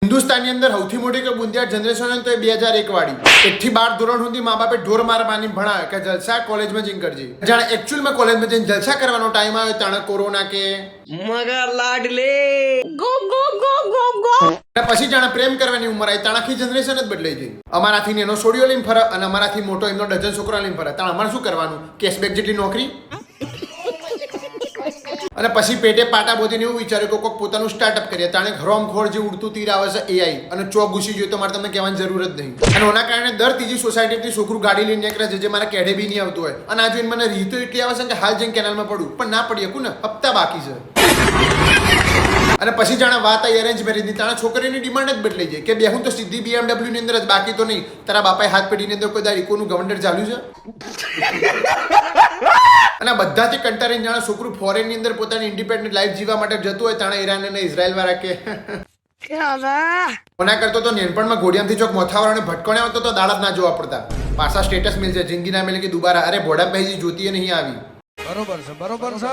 હિન્દુસ્તાનની અંદર સૌથી મોટી કે બુંદિયાળ જનરેશન હોય તો એ 2001 વાળી 1 થી 12 ધોરણ સુધી મા બાપે ઢોર મારવાની ભણાવે કે જલસા કોલેજમાં જઈને કરજે. જાણે એકચ્યુઅલમાં કોલેજમાં જઈને જલસા કરવાનો ટાઈમ આવ્યો તાણે કોરોના કે મગર લાડલે go go go go go. પછી જાણે પ્રેમ કરવાની ઉંમર આવી તાણે આખી જનરેશન જ બદલાઈ ગઈ. અમારાથી એનો સોડિયો લઈને ફરે અને અમારાથી મોટો એમનો ડઝન છોકરા લઈને ફરે. તાણે અમારે શું કરવાનું? કેશબેક જેટલી નોકરી. અને પછી પેટે પાટા બોધીને એવું વિચાર્યું કે કોઈક પોતાનું સ્ટાર્ટઅપ કરીએ. તાણે હરોમખોર જે ઉડતું તીર આવે છે એઆઈ અને ચોક ઘૂસી જોઈએ તો મારે તમને કહેવાની જરૂર જ નહીં. અને એના કારણે દર ત્રીજી સોસાયટીથી છોકરું ગાડી લઈને નીકળે છે જે મારા કેડે બી નહીં આવતું હોય. અને આ જોઈને મને રીતો એટલી આવે છે કે હાલ જઈને કેનાલમાં પડું પણ ના પડી શકું ને, હપ્તા બાકી છે. અને પછી જાણે વાત આવી અરેન્જ મેરેજની તાણે છોકરીની ડિમાન્ડ જ બદલાઈ જાય કે બે હું તો સીધી BMW ની અંદર જ, બાકી તો નહીં. તારા બાપાએ હાથ પેઢીની અંદર કોઈ દાડી કોનું ગવર્નર ચાલ્યું છે? અને બધાથી કંટાળીને જાણે છોકરું ફોરેનની અંદર પોતાની ઇન્ડિપેન્ડન્ટ લાઈફ જીવવા માટે જતું હોય તાણે ઈરાન અને ઇઝરાયલ વાળા કે કોના કરતો તો નેનપણમાં ઘોડિયામથી ચોક મોથાવાળાને ભટકોણે આવતો તો દાડા જ ના જોવા પડતા. પાછા સ્ટેટસ મિલશે જિંદગી ના મિલે કે દુબારા. અરે ભોડા પહેજી જોતી નહીં આવી. બરોબર છે.